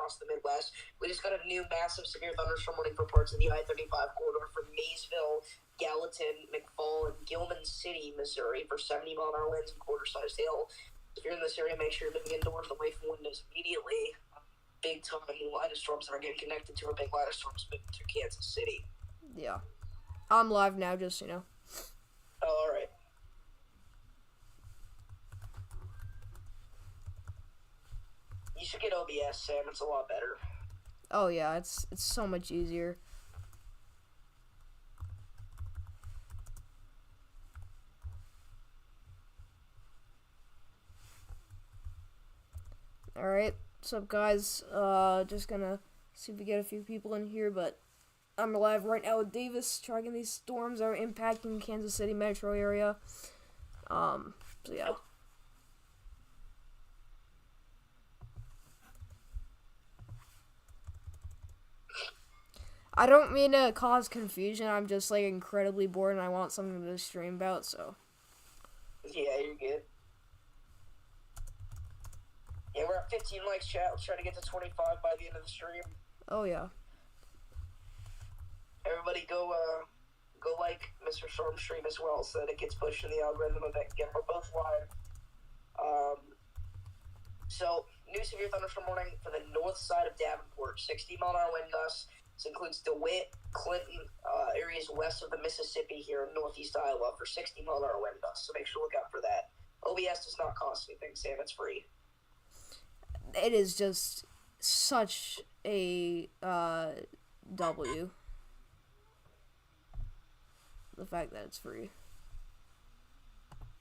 across the Midwest. We just got a new massive severe thunderstorm warning for parts of the I-35 corridor from Maysville, Gallatin, McFall, and Gilman City, Missouri for 70-mile-an-hour winds and quarter-sized hail. If you're in this area, make sure you're moving indoors and away from windows immediately. Big time line of storms that are getting connected to our big line of storms moving through Kansas City. Yeah. I'm live now, just, you know. Oh, alright. You should get OBS, Sam. It's a lot better. Oh, yeah, it's so much easier. Alright, what's up, guys? Just gonna see if we get a few people in here, but I'm live right now with Davis, tracking these storms that are impacting Kansas City metro area. So yeah. I don't mean to cause confusion, I'm just, like, incredibly bored and I want something to stream about, so. Yeah, you're good. Yeah, we're at 15 likes, chat. Let's try to get to 25 by the end of the stream. Oh, yeah. Everybody go like Mr. Storm stream as well, so that it gets pushed in the algorithm of that. Again, we're both live. So, new severe thunderstorm warning for the north side of Davenport. 60-mile-an-hour wind gusts. This includes DeWitt, Clinton, areas west of the Mississippi here in northeast Iowa for 60-mile-an-hour wind gusts. So make sure to look out for that. OBS does not cost anything, Sam. It's free. It is just such a W. The fact that it's free.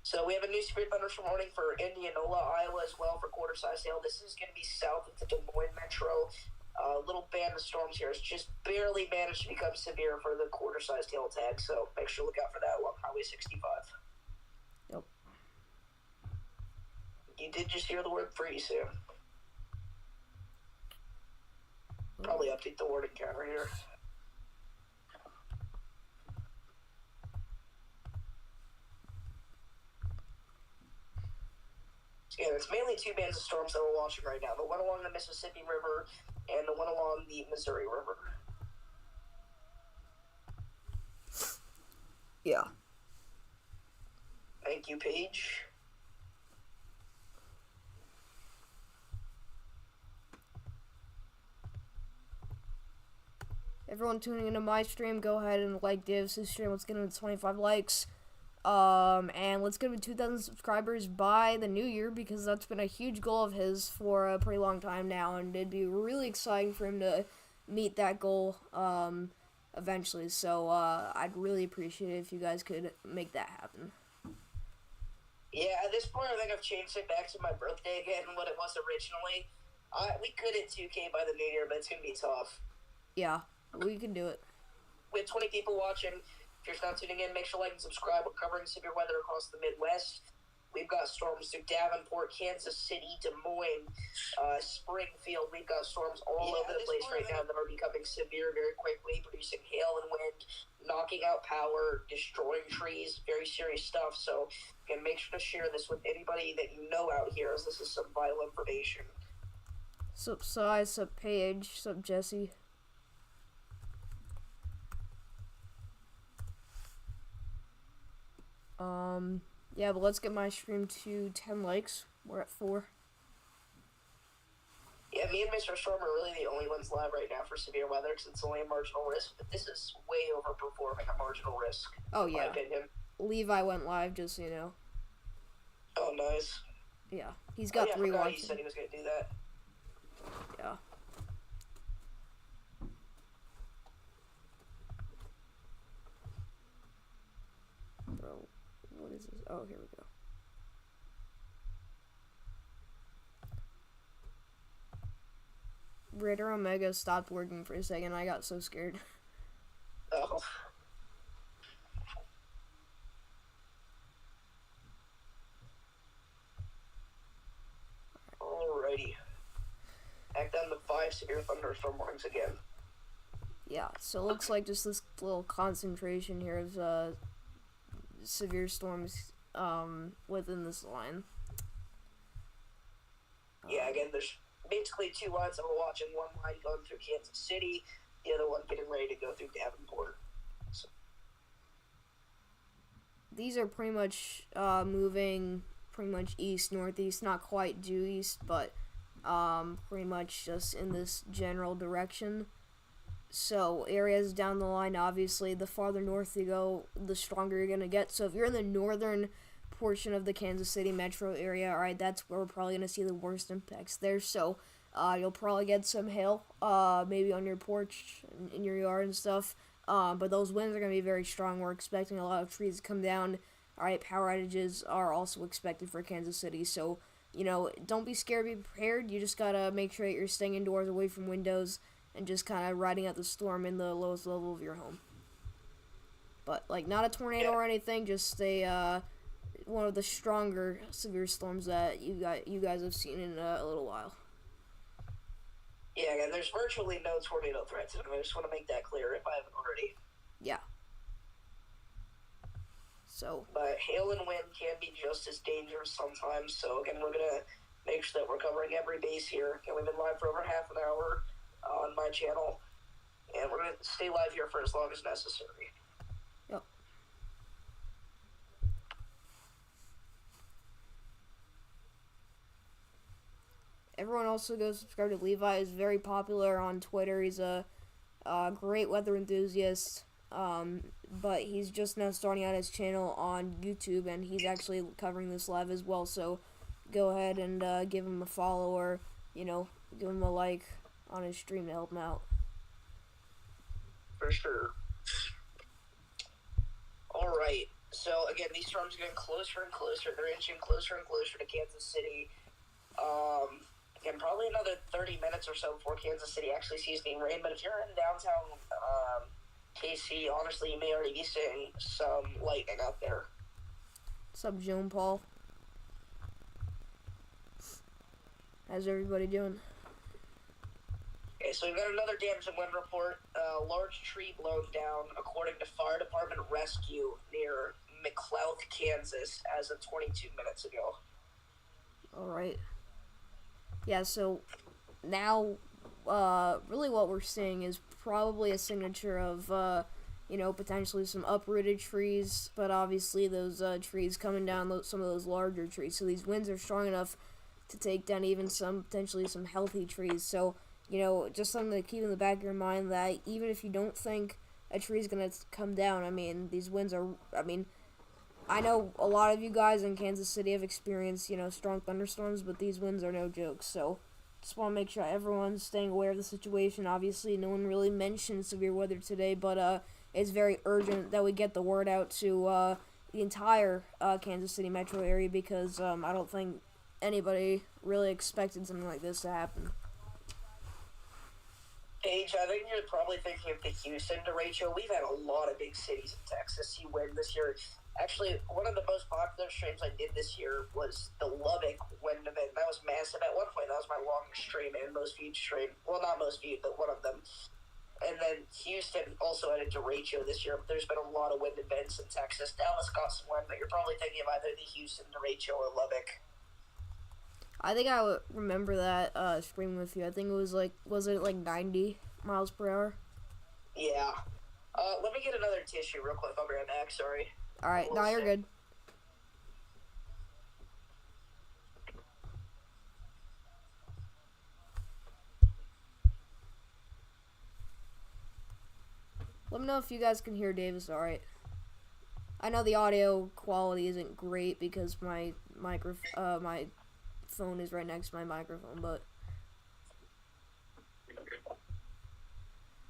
So we have a new severe thunderstorm warning for Indianola, Iowa as well for quarter-sized hail. This is going to be south of the Des Moines metro. Little band of storms here has just barely managed to become severe for the quarter-sized hail tag. So make sure to look out for that along Highway 65. Yep. You did just hear the word free, Sam. Probably update the wording counter here. Yeah, it's mainly two bands of storms that we're watching right now. The one along the Mississippi River and the one along the Missouri River. Yeah. Thank you, Paige. Everyone tuning into my stream, go ahead and like Davis' stream. Let's get him to 25 likes. And let's get him to 2,000 subscribers by the new year, because that's been a huge goal of his for a pretty long time now, and it'd be really exciting for him to meet that goal, eventually. So, I'd really appreciate it if you guys could make that happen. Yeah, at this point, I think I've changed it back to my birthday again, what it was originally. We could hit 2K by the new year, but it's going to be tough. Yeah, we can do it. We have 20 people watching. If you're not tuning in, make sure to like and subscribe. We're covering severe weather across the Midwest. We've got storms through Davenport, Kansas City, Des Moines, Springfield. We've got storms all over the place right now that are becoming severe very quickly, producing hail and wind, knocking out power, destroying trees, very serious stuff. So, again, make sure to share this with anybody that you know out here, as this is some vital information. Sup, Sai, sup, Paige, sup, Jesse. Yeah, but let's get my stream to 10 likes. We're at 4. Yeah, me and Mr. Storm are really the only ones live right now for severe weather, because it's only a marginal risk, but this is way overperforming a marginal risk. Oh, yeah. In my opinion. Levi went live, just so you know. Oh, nice. Yeah, he's got 3 likes. He said he was going to do that. Yeah. Bro, what is this? Oh, here we go. Ritter Omega stopped working for a second. I got so scared. Oh. Alrighty. Back down to 5 severe thunderstorm warnings again. Yeah, so it looks like just this little concentration here of severe storms within this line. Yeah, again, there's basically two lines that we're watching. One line going through Kansas City, the other one getting ready to go through Davenport. So. These are pretty much moving pretty much east, northeast, not quite due east, but pretty much just in this general direction. So areas down the line, obviously, the farther north you go, the stronger you're going to get. So if you're in the northern portion of the Kansas City metro area, alright, that's where we're probably going to see the worst impacts there. So you'll probably get some hail, maybe on your porch, in your yard and stuff. But those winds are going to be very strong. We're expecting a lot of trees to come down. Alright, power outages are also expected for Kansas City. So, don't be scared, be prepared. You just got to make sure that you're staying indoors, away from windows, and just kind of riding out the storm in the lowest level of your home. But, not a tornado or anything, just one of the stronger severe storms that you guys have seen in a little while. Yeah, again, there's virtually no tornado threats, and I just want to make that clear if I haven't already. Yeah. So. But hail and wind can be just as dangerous sometimes, so again, we're going to make sure that we're covering every base here. Again, we've been live for over half an hour on my channel, and we're going to stay live here for as long as necessary. Yep. Everyone also go subscribe to Levi. He's very popular on Twitter. He's a great weather enthusiast, but he's just now starting out his channel on YouTube, and he's actually covering this live as well, so go ahead and give him a follow, or, give him a like on his stream to help him out. For sure. Alright, so again, these storms are getting closer and closer. They're inching closer and closer to Kansas City. Again, probably another 30 minutes or so before Kansas City actually sees any rain, but if you're in downtown KC, honestly, you may already be seeing some lightning out there. What's up, Joan Paul? How's everybody doing? Okay, so we've got another damage and wind report. Large tree blown down, according to Fire Department Rescue near McLouth, Kansas, as of 22 minutes ago. Alright. Yeah, so now, really what we're seeing is probably a signature of, potentially some uprooted trees, but obviously those trees coming down, some of those larger trees. So these winds are strong enough to take down even potentially some healthy trees. So, just something to keep in the back of your mind, that even if you don't think a tree is going to come down, these winds are, I know a lot of you guys in Kansas City have experienced, strong thunderstorms, but these winds are no joke. So just want to make sure everyone's staying aware of the situation. Obviously, no one really mentioned severe weather today, but it's very urgent that we get the word out to the entire Kansas City metro area, because I don't think anybody really expected something like this to happen. Paige, I think you're probably thinking of the Houston derecho. We've had a lot of big cities in Texas see wind this year. Actually, one of the most popular streams I did this year was the Lubbock wind event. That was massive. At one point, that was my longest stream and most viewed stream. Well, not most viewed, but one of them. And then Houston also had a derecho this year. But there's been a lot of wind events in Texas. Dallas got some wind, but you're probably thinking of either the Houston derecho or Lubbock. I think I would remember that stream with you. I think it was was it 90 miles per hour? Yeah. Let me get another tissue real quick. I'll be right back. Sorry. Alright, no, you're good. Let me know if you guys can hear Davis alright. I know the audio quality isn't great because my my phone is right next to my microphone, but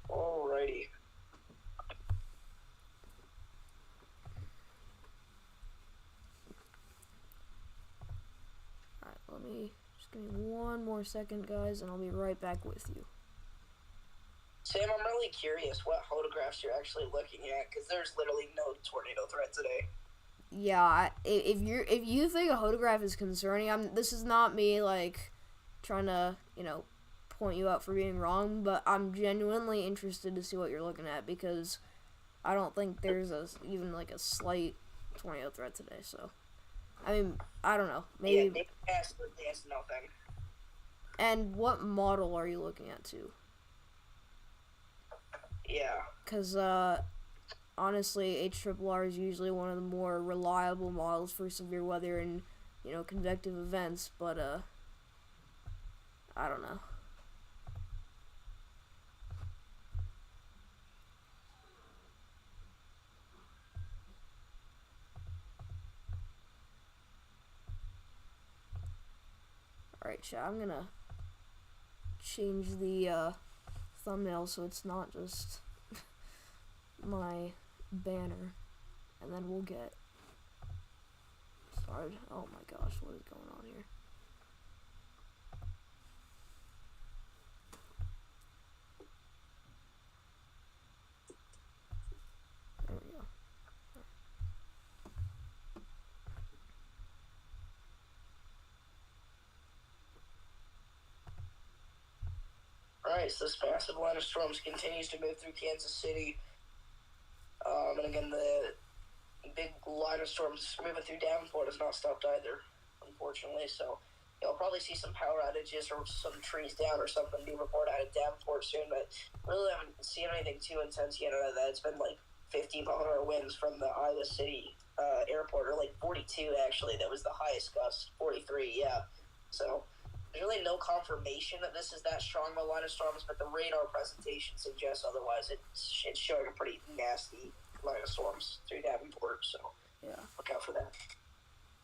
alrighty. Alright, just give me one more second, guys, and I'll be right back with you. Sam, I'm really curious what photographs you're actually looking at, because there's literally no tornado threat today. Yeah, if you think a photograph is concerning, this is not me trying to point you out for being wrong, but I'm genuinely interested to see what you're looking at, because I don't think there's even a slight tornado threat today. So I don't know, maybe. Yeah, there's nothing. And what model are you looking at too? Yeah. Because, honestly, HRRR is usually one of the more reliable models for severe weather and, convective events, but, I don't know. Alright, chat, I'm gonna change the, thumbnail so it's not just my banner, and then we'll get started. Oh my gosh, what is going on here? There we go. Alright, so this massive line of storms continues to move through Kansas City. And again, the big line of storms moving through Davenport has not stopped either, unfortunately. So you'll probably see some power outages or some trees down or something be reported out of Davenport soon. But really haven't seen anything too intense yet out of that. It's been like 50-mile-an-hour winds from the Iowa City airport, or like 42 actually. That was the highest gust, 43, yeah. So there's really no confirmation that this is that strong of a line of storms, but the radar presentation suggests otherwise. It's showing a pretty nasty line of storms through Davenport, so Yeah. look out for that.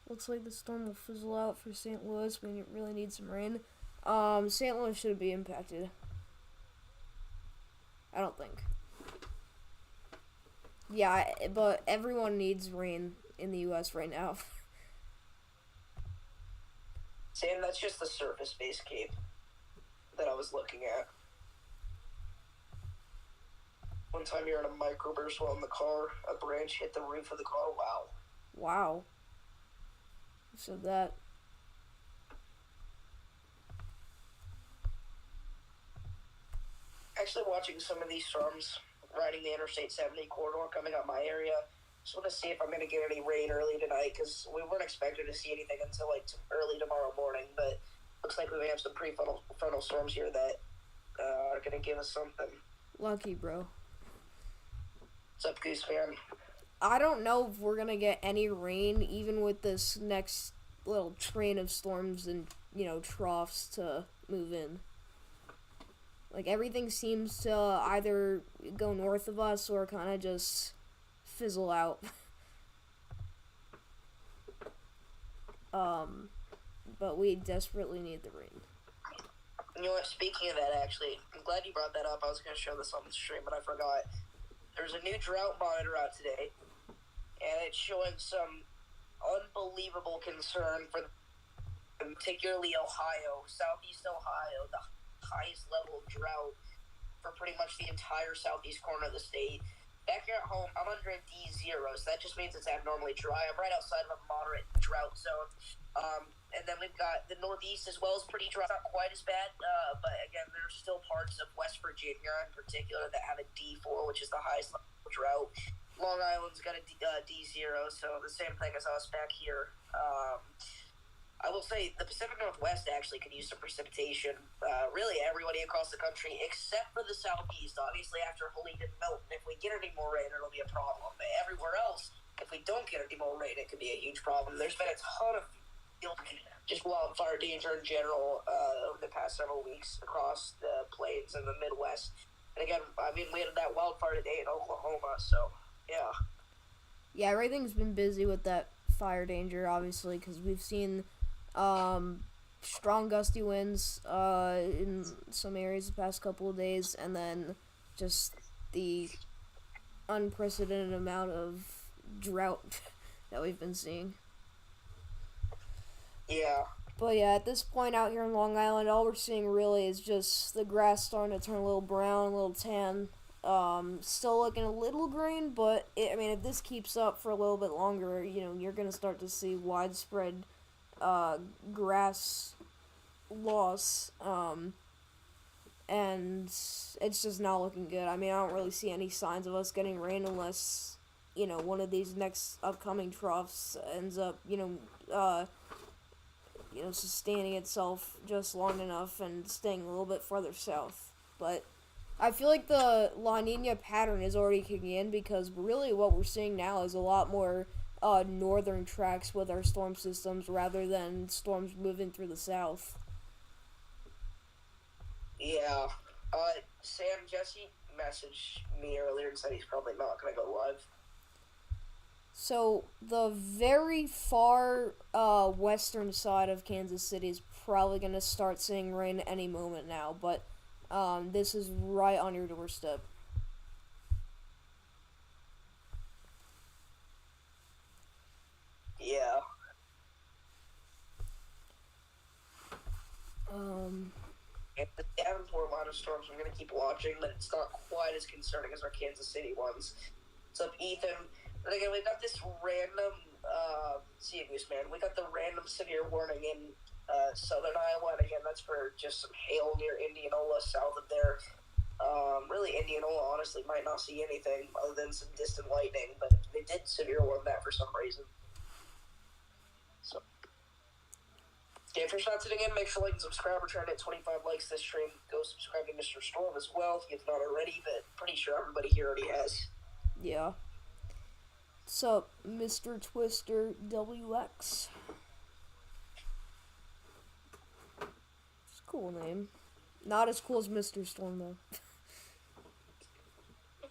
Looks like the storm will fizzle out for St. Louis. We really need some rain. St. Louis shouldn't be impacted. I don't think. Yeah, but everyone needs rain in the U.S. right now. Sam, that's just the surface base cape that I was looking at. One time you're in a microburst while in the car, a branch hit the roof of the car. Wow. Wow. So that... Actually watching some of these storms riding the Interstate 70 corridor coming up my area. Just want to see if I'm going to get any rain early tonight, because we weren't expected to see anything until like early tomorrow morning, but looks like we may have some frontal storms here that are going to give us something. Lucky, bro. What's up, Goose fan? I don't know if we're going to get any rain, even with this next little train of storms and, troughs to move in. Like, everything seems to either go north of us or kind of just fizzle out. But we desperately need the rain. You know what, speaking of that, actually, I'm glad you brought that up. I was going to show this on the stream, but I forgot. There's a new drought monitor out today, and it's showing some unbelievable concern for particularly Ohio, southeast Ohio, the highest level of drought for pretty much the entire southeast corner of the state. Back here at home, I'm under a D0, so that just means it's abnormally dry. I'm right outside of a moderate drought zone. And then we've got the Northeast as well as pretty dry. Not quite as bad, but again, there's still parts of West Virginia in particular that have a D4, which is the highest level of drought. Long Island's got a D0, so the same thing as us back here. I will say the Pacific Northwest actually could use some precipitation. Really, everybody across the country except for the Southeast. Obviously, after Helene and Milton, if we get any more rain, it'll be a problem. But everywhere else, if we don't get any more rain, it could be a huge problem. There's been a ton of just wildfire danger in general over the past several weeks across the plains and the Midwest. And again, I mean, we had that wildfire today in Oklahoma, so yeah. Yeah, everything's been busy with that fire danger, obviously, because we've seen strong gusty winds in some areas the past couple of days, and then just the unprecedented amount of drought that we've been seeing. Yeah. But yeah, at this point out here in Long Island, all we're seeing really is just the grass starting to turn a little brown, a little tan. Still looking a little green, but if this keeps up for a little bit longer, you're going to start to see widespread grass loss, and it's just not looking good. I don't really see any signs of us getting rain unless, one of these next upcoming troughs ends up, sustaining itself just long enough and staying a little bit farther south. But I feel like the La Nina pattern is already kicking in because really what we're seeing now is a lot more northern tracks with our storm systems rather than storms moving through the south. Yeah. Sam, Jesse messaged me earlier and said he's probably not going to go live. So the very far western side of Kansas City is probably going to start seeing rain any moment now, but this is right on your doorstep. Yeah. And the Davenport line of storms I'm going to keep watching, but it's not quite as concerning as our Kansas City ones. What's up, Ethan? And again, we got this random, serious man, we got the random severe warning in southern Iowa, and again, that's for just some hail near Indianola, south of there. Really, Indianola honestly might not see anything other than some distant lightning, but they did severe warn that for some reason. So, yeah, if you're not tuning in, make sure to like and subscribe. We're trying to hit 25 likes this stream. Go subscribe to Mr. Storm as well if you've not already, but pretty sure everybody here already has. Yeah. What's up, Mr. Twister WX? It's a cool name. Not as cool as Mr. Storm, though.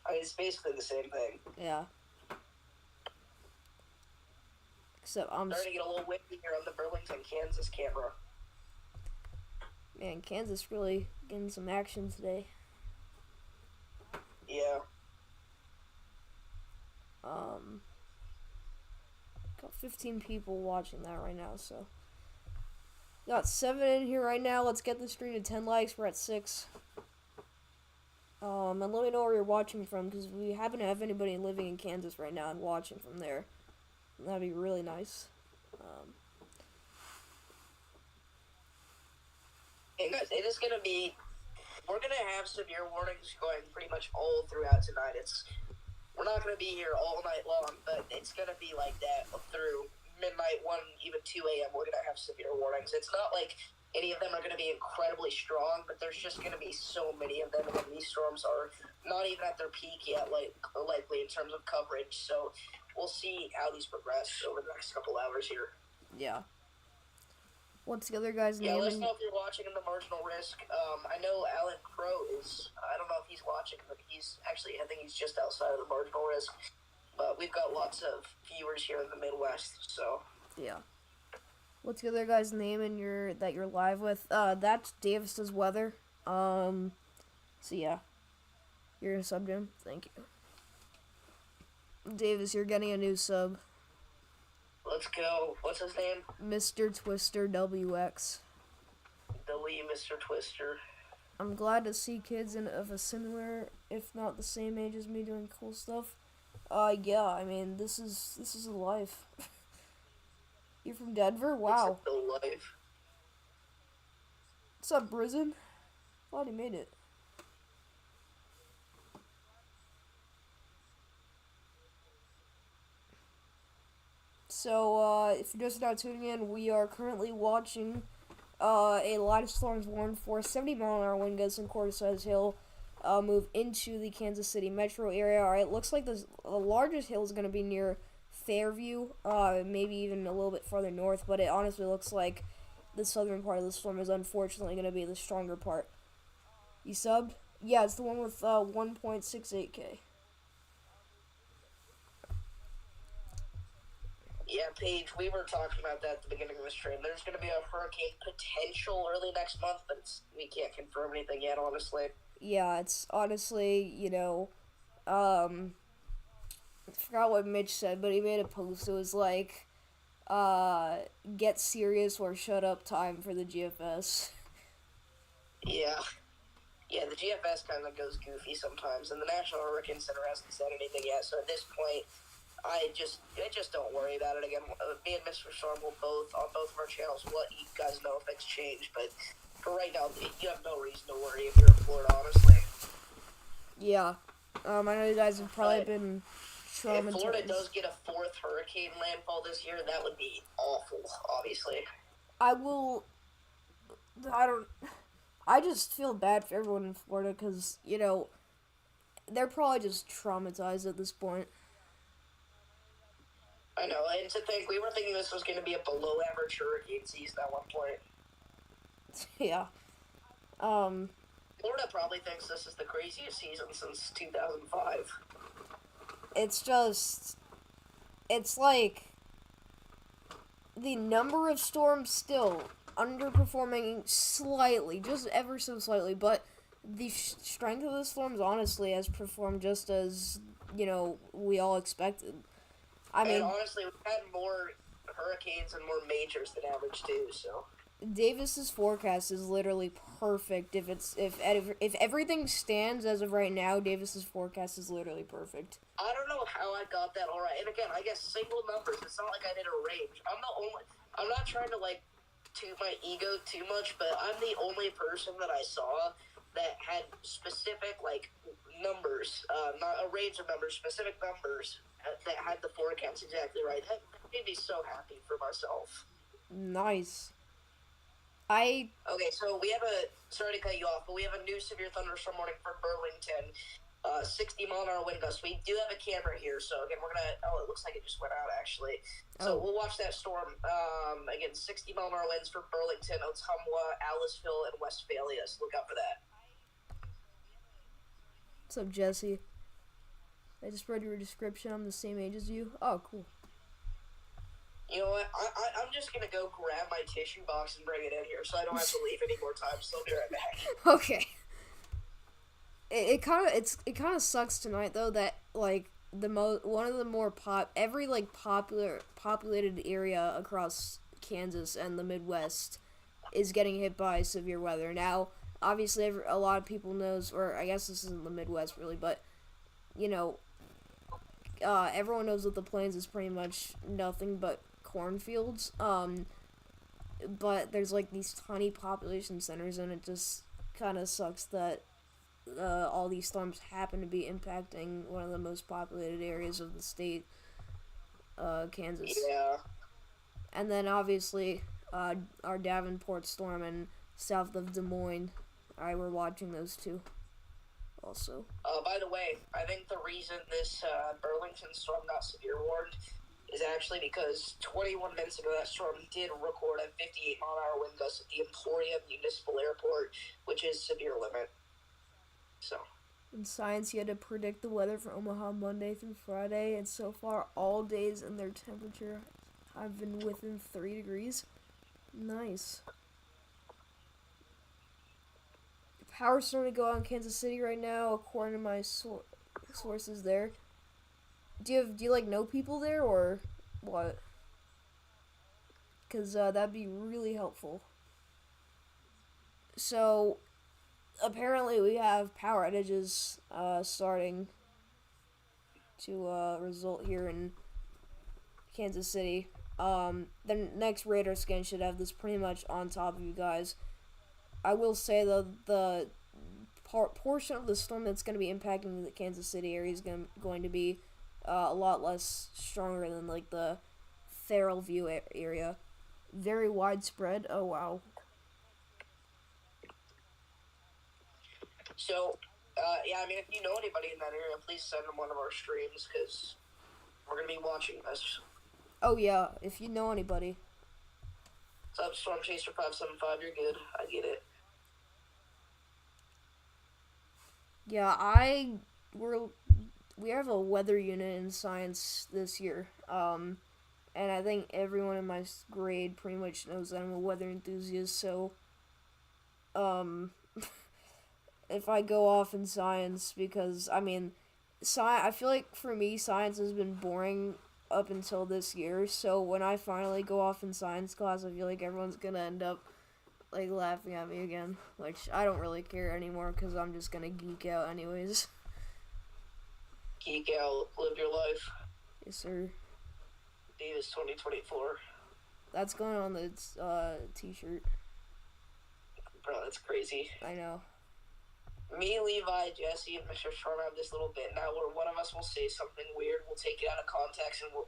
I mean, it's basically the same thing. Yeah. Except I'm starting to get a little windy here on the Burlington, Kansas camera. Man, Kansas really getting some action today. Yeah. Got 15 people watching that right now, so. Got 7 in here right now. Let's get the stream to 10 likes. We're at 6. And let me know where you're watching from, because we happen to have anybody living in Kansas right now and watching from there. That'd be really nice. Hey guys, it is going to be, we're going to have severe warnings going pretty much all throughout tonight. We're not going to be here all night long, but it's going to be like that through midnight, 1, even 2 a.m. We're going to have severe warnings. It's not like any of them are going to be incredibly strong, but there's just going to be so many of them, and these storms are not even at their peak yet, likely in terms of coverage. So we'll see how these progress over the next couple hours here. Yeah. What's the other guy's name? Yeah, let us know if you're watching in the Marginal Risk. I know Alan Crow is. I don't know if he's watching, but he's actually, I think he's just outside of the Marginal Risk. But we've got lots of viewers here in the Midwest, so. Yeah. What's the other guy's name that you're live with? That's Davis's Weather. So yeah. You're a sub, Jim. Thank you. Davis, you're getting a new sub. Let's go. What's his name? Mr. Twister WX. Mr. Twister. I'm glad to see kids of a similar, if not the same age as me, doing cool stuff. Yeah. I mean, this is a life. You're from Denver? Wow. It's a life. What's up, Brizin? Glad he made it. So, if you're just now tuning in, we are currently watching a light of storms warned for 70-mile-an-hour wind gusts in Cortez Hill move into the Kansas City metro area. Alright, looks like the largest hill is going to be near Fairview, maybe even a little bit farther north, but it honestly looks like the southern part of the storm is unfortunately going to be the stronger part. You subbed? Yeah, it's the one with 1.68K. Yeah, Paige, we were talking about that at the beginning of the stream. There's going to be a hurricane potential early next month, but we can't confirm anything yet, honestly. Yeah, it's honestly, I forgot what Mitch said, but he made a post. It was like, get serious or shut up time for the GFS. Yeah. Yeah, the GFS kind of goes goofy sometimes, and the National Hurricane Center hasn't said anything yet, so at this point, I just don't worry about it again. Me and Mr. Storm will on both of our channels let you guys know if things change, but for right now, you have no reason to worry if you're in Florida, honestly. Yeah. I know you guys have probably been traumatized. If Florida does get a 4th hurricane landfall this year, that would be awful, obviously. I will. I don't. I just feel bad for everyone in Florida because they're probably just traumatized at this point. I know, and to think, we were thinking this was going to be a below-average hurricane season at one point. Yeah. Florida probably thinks this is the craziest season since 2005. It's like the number of storms still underperforming slightly, just ever so slightly, but the strength of the storms honestly has performed just as, we all expected. And honestly, we've had more hurricanes and more majors than average too, so. Davis's forecast is literally perfect. If everything stands as of right now, Davis's forecast is literally perfect. I don't know how I got that all right. And again, I guess single numbers. It's not like I did a range. I'm not trying to toot my ego too much, but I'm the only person that I saw that had specific numbers, not a range of numbers, specific numbers that had the forecast exactly right. That made me so happy for myself. Nice. Okay, so we have sorry to cut you off, but we have a new severe thunderstorm warning for Burlington. 60-mile-an-hour wind gusts. We do have a camera here, so again, we're gonna. Oh, it looks like it just went out actually. So we'll watch that storm. Again, 60-mile-an-hour winds for Burlington, Ottumwa, Aliceville, and Westphalia. So look out for that. What's up, Jesse? I just read your description. I'm the same age as you. Oh, cool. You know what? I'm just gonna go grab my tissue box and bring it in here, so I don't have to leave any more time. So I'll be right back. Okay. It kind of sucks tonight though that one of the more populated area across Kansas and the Midwest is getting hit by severe weather. Now, obviously, a lot of people knows, or I guess this isn't the Midwest really, but everyone knows that the Plains is pretty much nothing but cornfields. But there's these tiny population centers, and it just kind of sucks that all these storms happen to be impacting one of the most populated areas of the state, Kansas. Yeah. And then obviously, our Davenport storm and south of Des Moines. We're watching those two. Also. By the way, I think the reason this Burlington storm got severe warned is actually because 21 minutes ago that storm did record a 58-mile-an-hour wind gust at the Emporia Municipal Airport, which is severe limit. So. In science, you had to predict the weather for Omaha Monday through Friday, and so far all days and their temperature have been within 3 degrees. Nice. The power's starting to go out in Kansas City right now, according to my sources there. Do you know people there, or what? Because that'd be really helpful. So, apparently we have power outages starting to result here in Kansas City. The next radar scan should have this pretty much on top of you guys. I will say, though, the portion of the storm that's going to be impacting the Kansas City area is going to be a lot less stronger than the Therrellview area. Very widespread. Oh wow. So, if you know anybody in that area, please send them one of our streams, because we're going to be watching this. Oh yeah, if you know anybody. What's up, Storm Chaser 575? You're good. I get it. Yeah, we have a weather unit in science this year, and I think everyone in my grade pretty much knows that I'm a weather enthusiast, so, if I go off in science, because, I feel like for me, science has been boring up until this year, so when I finally go off in science class, I feel like everyone's gonna end up laughing at me again, which I don't really care anymore, because I'm just gonna geek out anyways. Geek out, live your life. Yes, sir. Davis 2024. That's going on the t-shirt. Bro, that's crazy. I know. me, Levi, Jesse, and Mr. Storm have this little bit now where one of us will say something weird, we'll take it out of context, and we're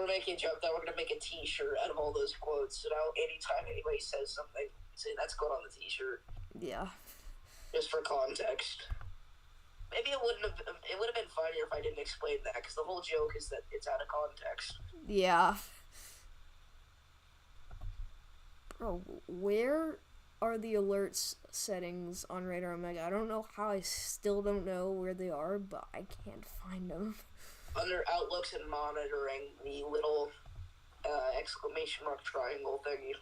making a joke that we're going to make a t-shirt out of all those quotes. So now anytime anybody says something, say that's going on the t-shirt. Yeah. Just for context. Maybe it would have been funnier if I didn't explain that, because the whole joke is that it's out of context. Yeah. Bro, where are the alerts settings on Radar Omega? I don't know how I still don't know where they are, but I can't find them. Under Outlooks and Monitoring, the little exclamation mark triangle thingy.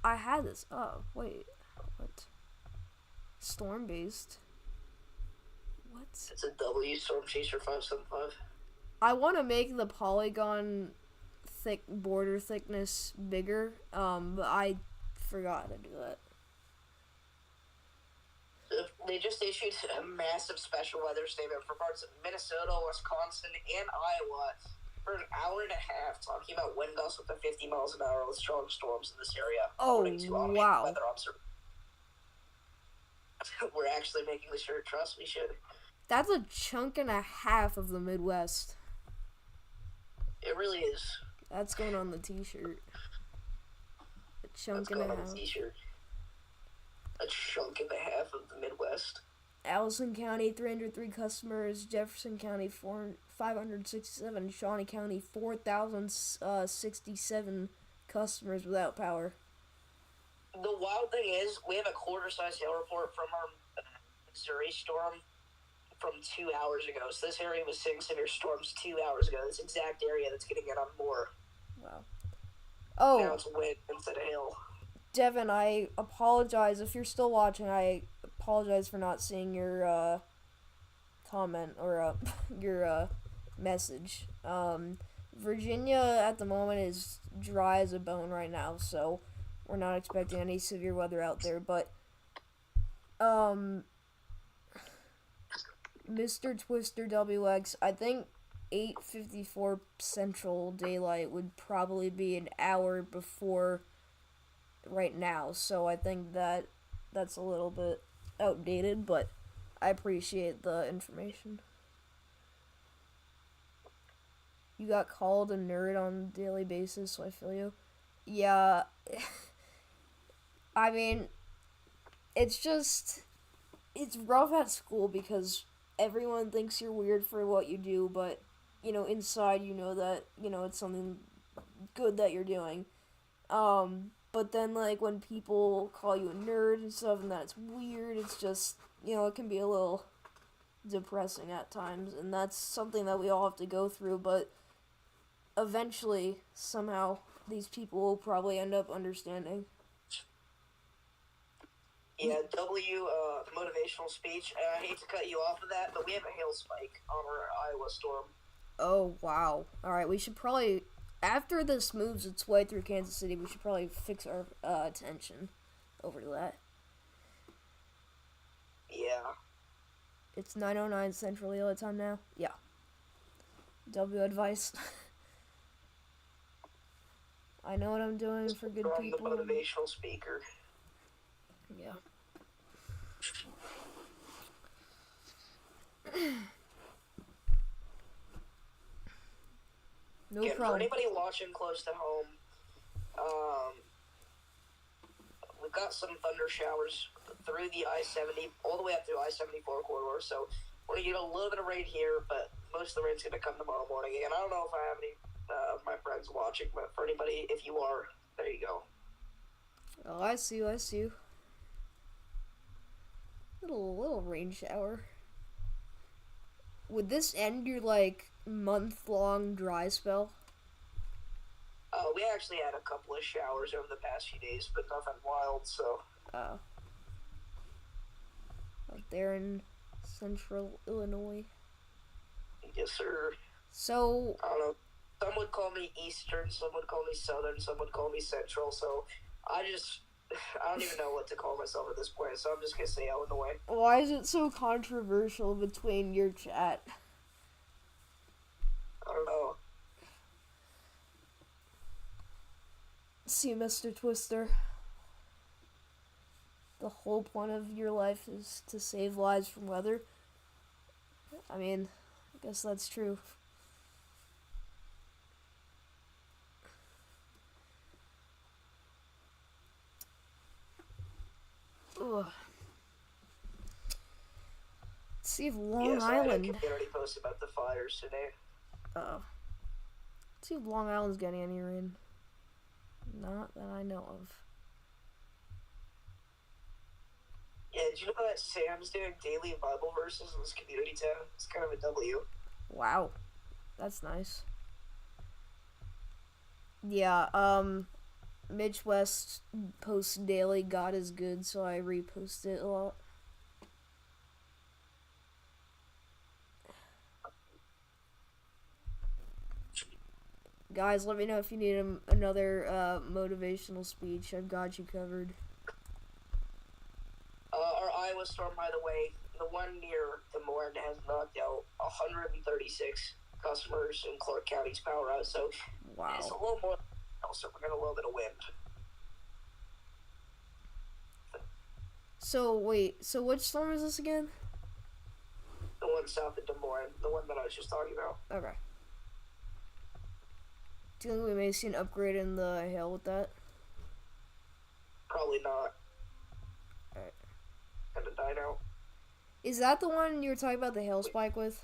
I had this. Oh, wait. What? Storm-based? What? It's a W, Storm Chaser 575. I want to make the polygon border thickness bigger, but I forgot to do that. They just issued a massive special weather statement for parts of Minnesota, Wisconsin, and Iowa for an hour and a half, talking about wind gusts up to 50 miles an hour with strong storms in this area. Oh, wow. Weather We're actually making the shirt. Trust me, should. That's a chunk and a half of the Midwest. It really is. That's going on the t-shirt. A chunk and a half. A chunk and a half of the Midwest. Allison County, 303 customers. Jefferson County, 567. Shawnee County, 4,067 customers without power. The wild thing is, we have a quarter-size hail report from our Missouri storm from 2 hours ago. So this area was seeing severe storms 2 hours ago. This exact area that's getting it on more. Wow. Oh. Now it's wind instead of hail. Devin, I apologize. If you're still watching, I apologize for not seeing your comment or your message. Virginia at the moment is dry as a bone right now, so we're not expecting any severe weather out there. But Mr. Twister WX, I think 8:54 Central Daylight would probably be an hour before right now, so I think that's a little bit outdated, but I appreciate the information. You got called a nerd on a daily basis, so I feel you. Yeah, I mean, it's rough at school because everyone thinks you're weird for what you do, but, inside you know that, it's something good that you're doing. But then, when people call you a nerd and stuff, and that's weird, it's just, it can be a little depressing at times, and that's something that we all have to go through, but eventually, somehow, these people will probably end up understanding. Yeah, motivational speech, and I hate to cut you off of that, but we have a hail spike on our Iowa storm. Oh, wow. Alright, we should probably... After this moves its way through Kansas City, we should probably fix our attention over to that. Yeah. It's 9:09 Central Daylight Time now? Yeah. W advice. I know what I'm doing for good people. The motivational speaker. Yeah. No problem. For anybody watching close to home, we've got some thunder showers through the I-70, all the way up through I-74 corridor, so we're going to get a little bit of rain here, but most of the rain's going to come tomorrow morning. And I don't know if I have any of my friends watching, but for anybody, if you are, there you go. Oh, I see you. Little rain shower. Would this end your, month-long dry spell? We actually had a couple of showers over the past few days, but nothing wild, so... Oh. Out there in central Illinois. Yes, sir. So... I don't know. Some would call me Eastern, some would call me Southern, some would call me Central, so I don't even know what to call myself at this point, so I'm just gonna say Illinois. Why is it so controversial between your chat? I don't know. See, Mr. Twister. the whole point of your life is to save lives from weather. I mean, I guess that's true. Ugh. Let's see if Long Yes, I had a Island. community post about the fires today. Let's see if Long Island's getting any rain. Not that I know of. Yeah, did you know that Sam's doing daily Bible verses in this community tab? It's kind of a W. Wow. That's nice. Yeah, Mitch West posts daily, God is good, so I repost it a lot. Guys, let me know if you need another motivational speech. I've got you covered. Our Iowa storm, by the way, the one near Des Moines has knocked out 136 customers in Clark County's power out, so Wow. it's a little more. Also, we're getting a little bit of wind. So, wait, so which storm is this again? The one south of Des Moines, the one that I was just talking about. Okay. Do you think we may see an upgrade in the hail with that? Probably not. Alright. Gonna die now. Is that the one you were talking about the hail spike with?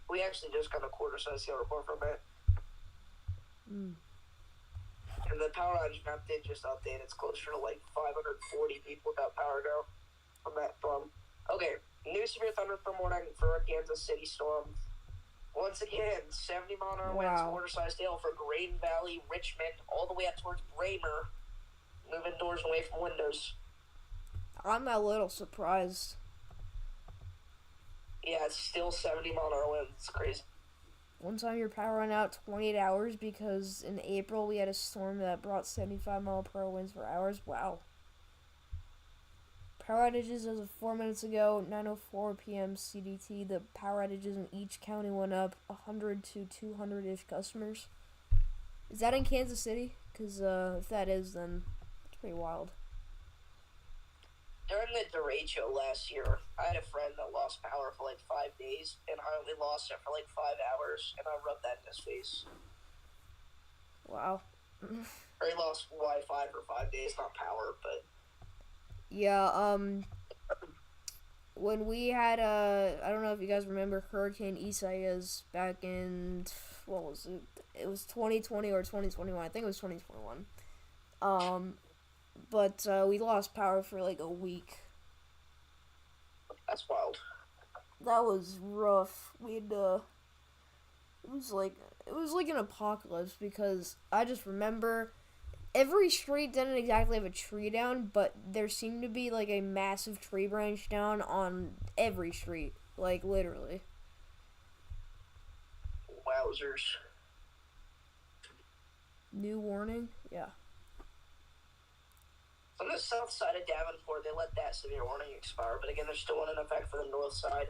We actually just got a quarter-size hail report from it. And the power outage map did just update. It's closer to like 540 people without power now from that storm. Okay, new severe thunderstorm warning for a Kansas City storm. Once again, 70-mile-an-hour winds, Wow. quarter-sized hail for Green Valley, Richmond, all the way up towards Bramer. Moving doors away from windows. I'm a little surprised. Yeah, it's still 70-mile-an-hour winds. It's crazy. One time your power went out 28 hours because in April we had a storm that brought 75-mile-per-hour winds for hours. Wow. Power outages as of 4 minutes ago, 9:04 p.m. CDT. The power outages in each county went up 100 to 200-ish customers. Is that in Kansas City? Because if that is, then it's pretty wild. During the derecho last year, I had a friend that lost power for like 5 days, and I only lost it for like 5 hours, and I rubbed that in his face. Wow. Or he lost Wi-Fi for 5 days, not power, but... Yeah, when we had, I don't know if you guys remember Hurricane Isaias back in, what was it? It was 2020 or 2021. I think it was 2021. But we lost power for like a week. That's wild. That was rough. We'd, it was like an apocalypse because I just remember every street didn't exactly have a tree down, but there seemed to be like a massive tree branch down on every street. Like, literally. Wowzers. New warning? Yeah. On the south side of Davenport, they let that severe warning expire, but again, there's still one in effect for the north side.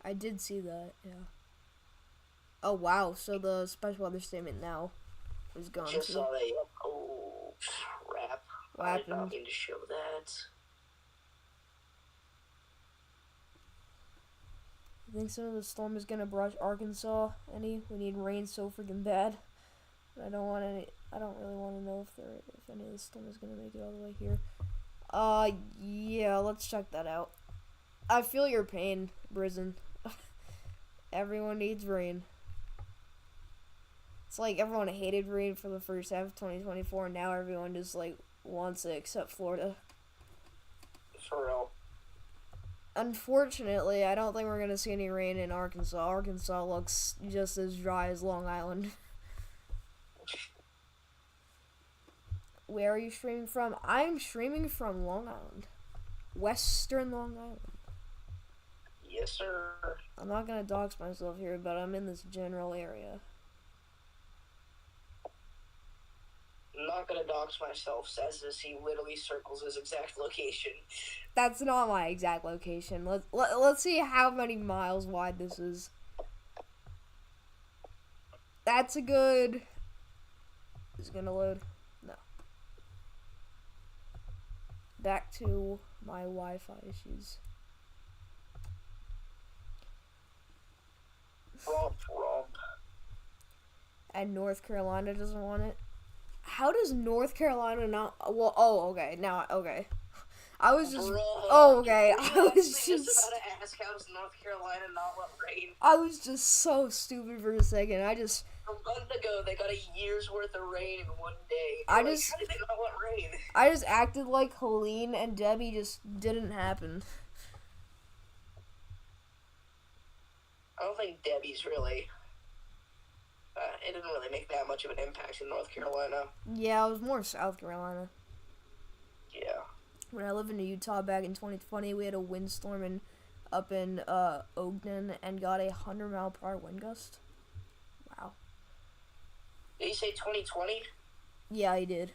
I did see that, yeah. Oh, wow. So the special weather statement now is gone, Just too. saw that. Oh, crap. What I did not happened? mean to show that. You think some of the storm is gonna brush Arkansas any? We need rain so freaking bad. I don't really want to know if any of the storm is gonna make it all the way here. Yeah, let's check that out. I feel your pain, Brizen. Everyone needs rain. It's like everyone hated rain for the first half of 2024, and now everyone just like wants it, except Florida. For real. Unfortunately, I don't think we're gonna see any rain in Arkansas. Arkansas looks just as dry as Long Island. Where are you streaming from? I'm streaming from Long Island. Western Long Island. Yes, sir. I'm not gonna dox myself here, but I'm in this general area. I'm not gonna dox myself, says this. He literally circles his exact location. That's not my exact location. Let's see how many miles wide this is. That's a good... Is it gonna load? No. back to my Wi-Fi issues. Romp. And North Carolina doesn't want it. How does North Carolina not? Well, oh, okay. Now, okay. I was just. Bro, Oh, okay. were I you was actually just. about to ask how does North Carolina not let rain? I was just so stupid for a second. A month ago, they got a year's worth of rain in one day. I Like, just- how did they not let rain? I just acted like Helene and Debbie just didn't happen. I don't think Debbie's really. It didn't really make that much of an impact in North Carolina. Yeah, it was more South Carolina. Yeah. When I lived in Utah back in 2020, we had a windstorm up in Ogden and got a 100-mile-per-hour wind gust. Wow. Did you say 2020? Yeah, I did.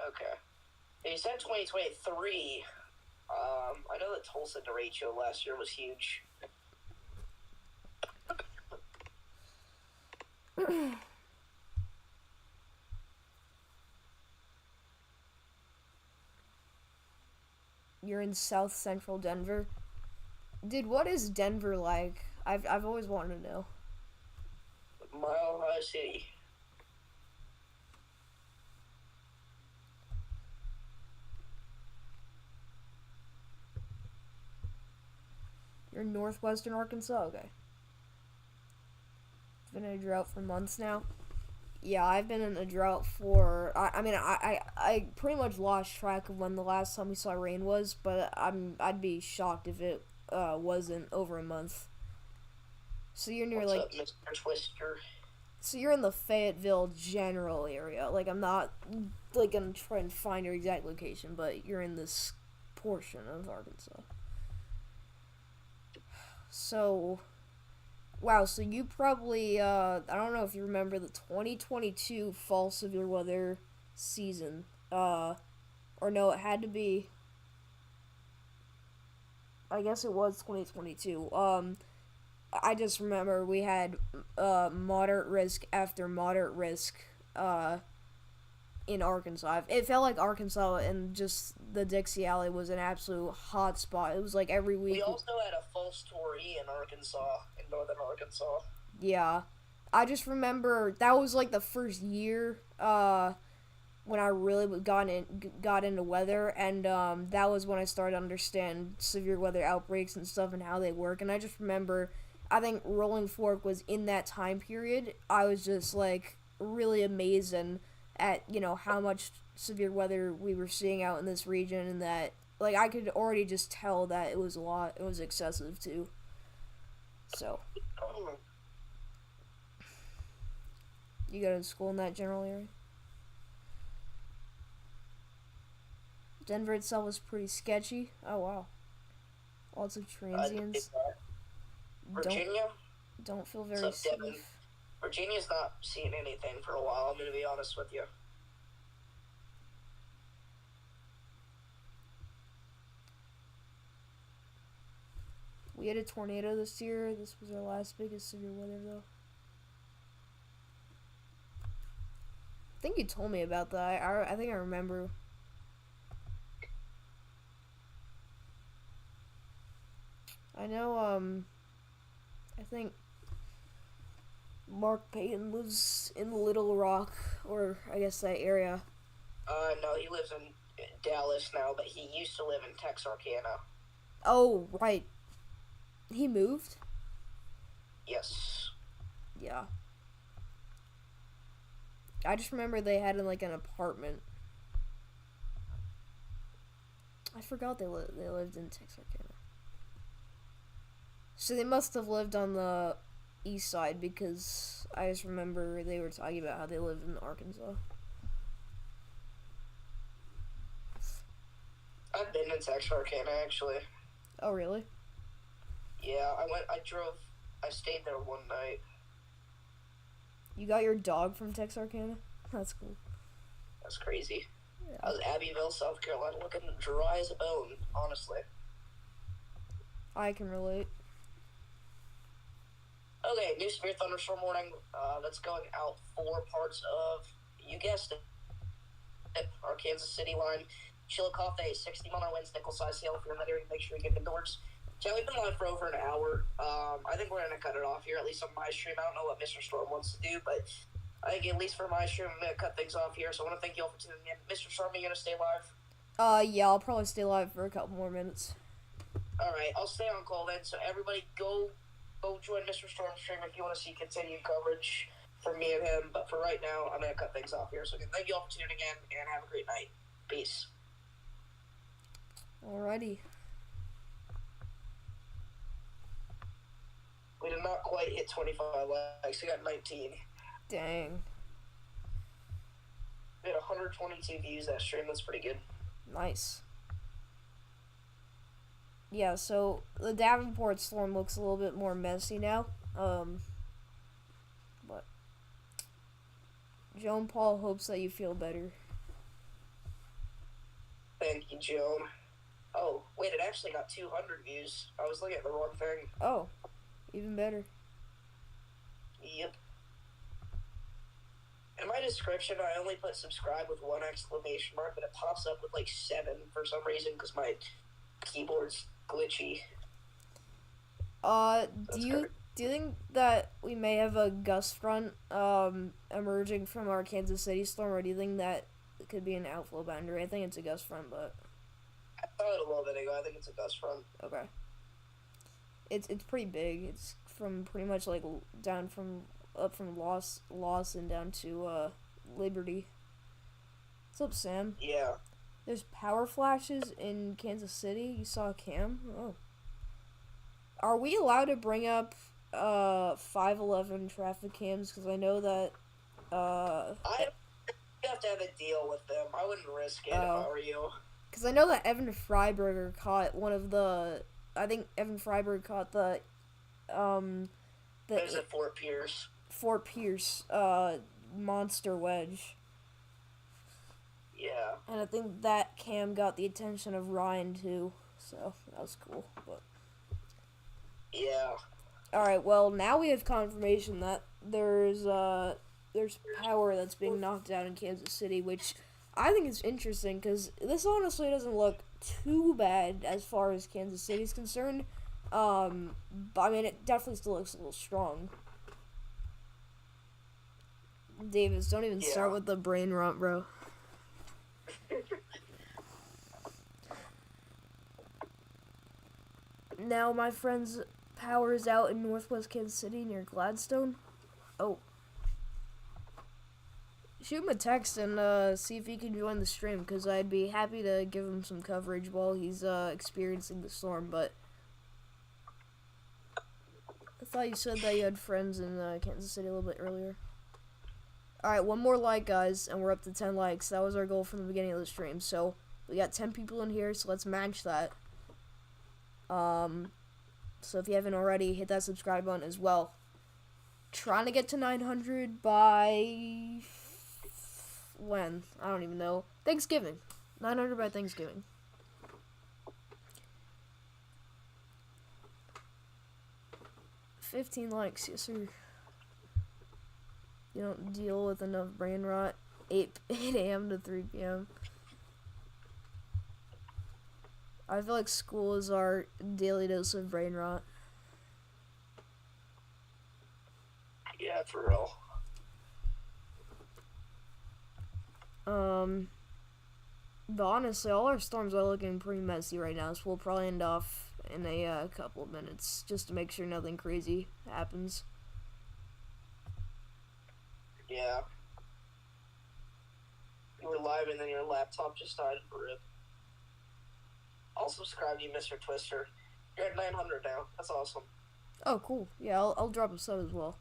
Okay. You said 2023. I know that Tulsa derecho last year was huge. You're in South Central Denver. Dude, what is Denver like? I've always wanted to know. Mile High City. You're in northwestern Arkansas? Okay. It's been in a drought for months now. Yeah, I've been in a drought for. I pretty much lost track of when the last time we saw rain was, but I'd be shocked if it wasn't over a month. So you're near What's up, Mr. Twister? So you're in the Fayetteville general area. Like, I'm not like gonna try and find your exact location, but you're in this portion of Arkansas. So, wow, so you probably, I don't know if you remember the 2022 fall severe weather season, or no, it had to be, I guess it was 2022, I just remember we had, moderate risk after moderate risk, in Arkansas. It felt like Arkansas and just the Dixie Alley was an absolute hot spot. It was like every week. We also had a false Tory in Arkansas, in northern Arkansas. Yeah. I just remember that was like the first year when I really got into weather, and that was when I started to understand severe weather outbreaks and stuff and how they work. And I just remember, I think Rolling Fork was in that time period. I was just like really amazed at, you know, how much severe weather we were seeing out in this region, and that, like, I could already just tell that it was a lot, it was excessive too. So, you go to school in that general area? Denver itself is pretty sketchy. Oh, wow. Lots of transients. Virginia? Don't feel very What's up, Devin? safe. Virginia's not seeing anything for a while, I'm going to be honest with you. We had a tornado this year. This was our last biggest severe weather, though. I think you told me about that. I think I remember. I know, I think Mark Payton lives in Little Rock, or I guess that area. No, he lives in Dallas now, but he used to live in Texarkana. Oh, right. He moved? Yes. Yeah. I just remember they had like an apartment. I forgot they lived in Texarkana. So they must have lived on the east side, because I just remember they were talking about how they lived in Arkansas. I've been in Texarkana, actually. Oh, really? Yeah, I stayed there one night. You got your dog from Texarkana? That's cool. That's crazy. Yeah. I was Abbeville, South Carolina, looking dry as a bone, honestly. I can relate. Okay, new severe thunderstorm warning. That's going out 4 parts of, you guessed it, our Kansas City line. Chillicothe, 60-mile winds, nickel size hail. If you're in that area, make sure you get indoors. So we've been live for over an hour. I think we're going to cut it off here, at least on my stream. I don't know what Mr. Storm wants to do, but I think at least for my stream, I'm going to cut things off here. So I want to thank you all for tuning in. Mr. Storm, are you going to stay live? Yeah, I'll probably stay live for a couple more minutes. All right, I'll stay on call then. So everybody go join Mr. Storm's stream if you want to see continued coverage from me and him. But for right now, I'm going to cut things off here. So again, thank you all for tuning in, and have a great night. Peace. Alrighty. We did not quite hit 25 likes. We got 19. Dang. We had 122 views that stream. That's pretty good. Nice. Yeah, so the Davenport storm looks a little bit more messy now. But Joan Paul hopes that you feel better. Thank you, Joan. Oh, wait, it actually got 200 views. I was looking at the wrong thing. Oh, even better. Yep. In my description, I only put subscribe with 1 exclamation mark, but it pops up with like 7 for some reason because my keyboard's glitchy. Do you think that we may have a gust front emerging from our Kansas City storm, or do you think that it could be an outflow boundary? I think it's a gust front, but I thought it a little bit ago. I think it's a gust front. okay. It's pretty big. It's from pretty much like down from up from Lawson down to Liberty. What's up, Sam? Yeah. There's power flashes in Kansas City. You saw Cam? Oh. Are we allowed to bring up 511 traffic cams? Because I know that You have to have a deal with them. I wouldn't risk it if I were you. Because I know that Evan Freiberger caught one of the. I think Evan Freiberger caught the. There's a Fort Pierce. Fort Pierce monster wedge. Yeah. And I think that cam got the attention of Ryan too. So that was cool. But yeah. Alright, well now we have confirmation that there's power that's being knocked out in Kansas City, which I think is interesting because this honestly doesn't look too bad as far as Kansas City's concerned. But I mean, it definitely still looks a little strong. Davis, don't even start with the brain rot, bro. Now, my friend's power is out in northwest Kansas City near Gladstone. Oh. Shoot him a text and see if he can join the stream, because I'd be happy to give him some coverage while he's experiencing the storm, but I thought you said that you had friends in Kansas City a little bit earlier. Alright, one more like, guys, and we're up to 10 likes. That was our goal from the beginning of the stream. So, we got 10 people in here, so let's match that. So if you haven't already, hit that subscribe button as well. Trying to get to 900 by... when? I don't even know. Thanksgiving. 900 by Thanksgiving. $15 likes, yes sir. You don't deal with enough brain rot. 8 a.m. to 3 p.m. I feel like school is our daily dose of brain rot. Yeah, for real. But honestly, all our storms are looking pretty messy right now, so we'll probably end off in a couple of minutes, just to make sure nothing crazy happens. Yeah. You were live and then your laptop just died for it. I'll subscribe to you, Mr. Twister. You're at 900 now. That's awesome. Oh, cool. Yeah, I'll drop a sub as well.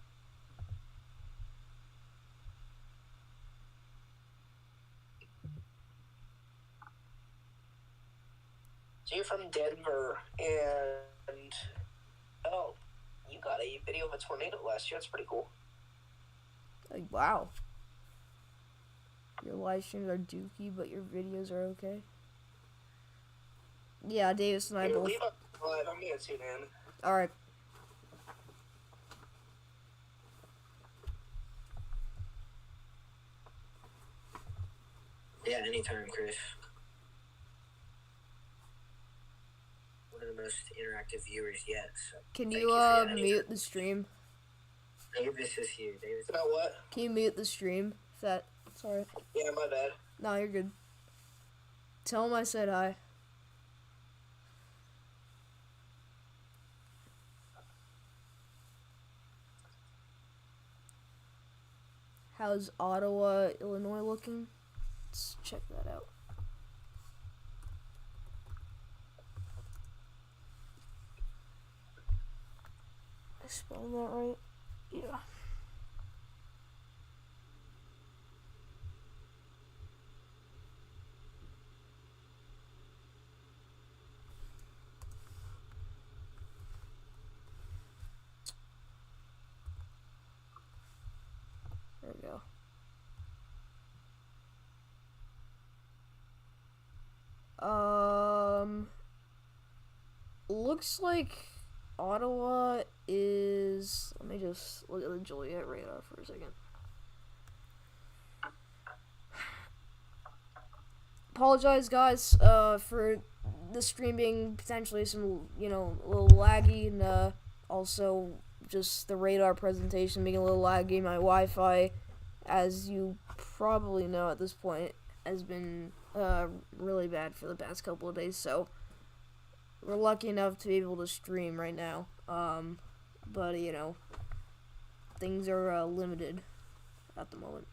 So you're from Denver, and oh, you got a video of a tornado last year. That's pretty cool. Like, wow. Your live streams are dookie, but your videos are okay. Yeah, Davis and I both. Leave up live. I'm gonna tune in. Alright. Yeah, anytime, Chris. One of the most interactive viewers yet. So Can thank you for mute the stream? Davis is here. Davis. About what? Can you mute the stream? If that. Sorry. Yeah, my bad. No, you're good. Tell him I said hi. How's Ottawa, Illinois looking? Let's check that out. I spelled that right? Yeah. There we go. Looks like Ottawa is. Let me just look at the Joliet radar for a second. Apologize, guys, for the stream being potentially some, a little laggy, and also just the radar presentation being a little laggy. My Wi-Fi, as you probably know at this point, has been really bad for the past couple of days, so we're lucky enough to be able to stream right now. But, things are limited at the moment.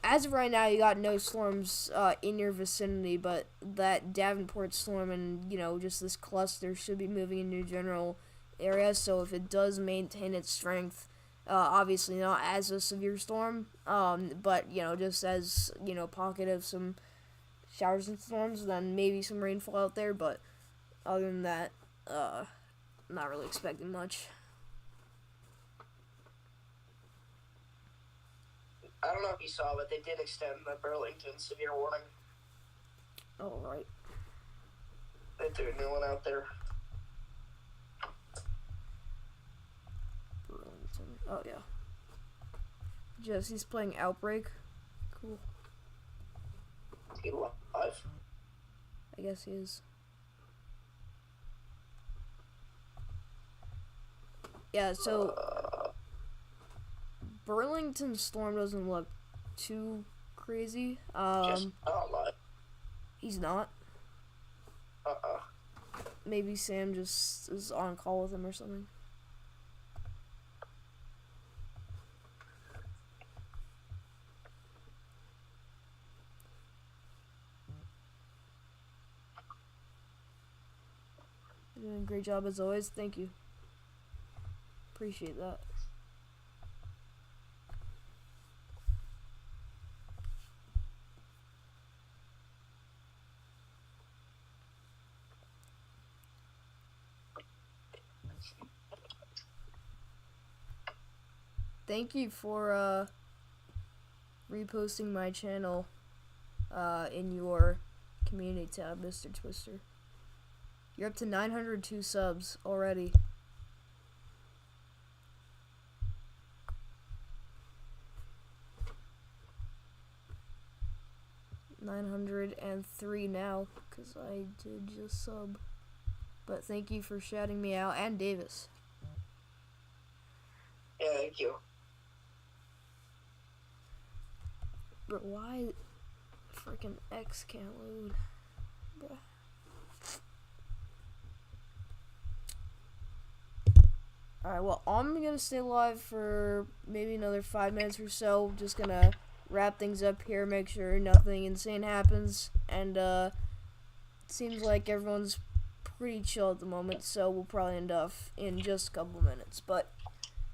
As of right now, you got no storms in your vicinity, but that Davenport storm and, just this cluster should be moving into a general area, so if it does maintain its strength, obviously not as a severe storm, but, just as, pocket of some showers and storms, then maybe some rainfall out there, but other than that, not really expecting much. I don't know if you saw, but they did extend the Burlington severe warning. Oh, right. They threw a new one out there. Burlington. Oh, yeah. Jesse's playing Outbreak. Cool. Is he live? I guess he is. Yeah, so Burlington storm doesn't look too crazy. Just not live. He's not. Maybe Sam just is on call with him or something. You're doing a great job as always. Thank you. Appreciate that. Thank you for reposting my channel in your community tab, Mr. Twister. You're up to 902 subs already. $903 now, because I did just sub. But thank you for shouting me out, and Davis. Yeah, thank you. But why freaking X can't load? Bruh. Alright, well, I'm gonna stay live for maybe another 5 minutes or so. Just gonna wrap things up here, make sure nothing insane happens. And, it seems like everyone's pretty chill at the moment, so we'll probably end off in just a couple minutes. But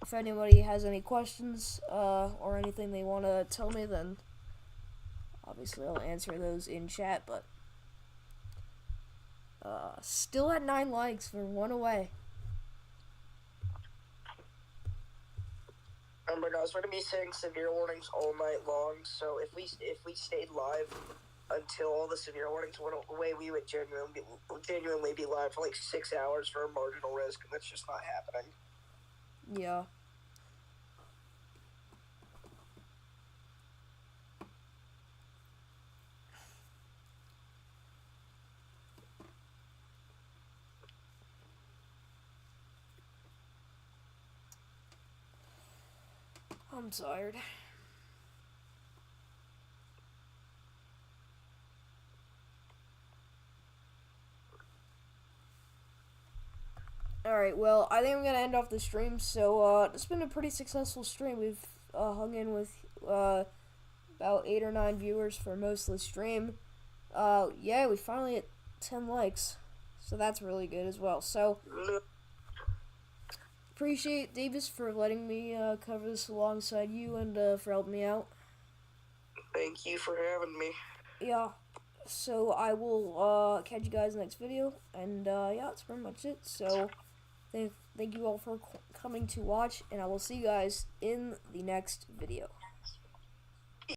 if anybody has any questions, or anything they want to tell me, then obviously I'll answer those in chat, but still at 9 likes. We're 1 away. Remember, guys, we're gonna be saying severe warnings all night long. So if we stayed live until all the severe warnings went away, we would genuinely be live for like 6 hours for a marginal risk, and that's just not happening. Yeah. I'm tired. Alright, well, I think I'm gonna end off the stream. So, it's been a pretty successful stream. We've hung in with about 8 or 9 viewers for most of the stream. Yeah, we finally hit 10 likes. So that's really good as well. So, appreciate Davis for letting me cover this alongside you and for helping me out. Thank you for having me. Yeah. So I will catch you guys in the next video, and yeah, that's pretty much it. So thank you all for coming to watch, and I will see you guys in the next video.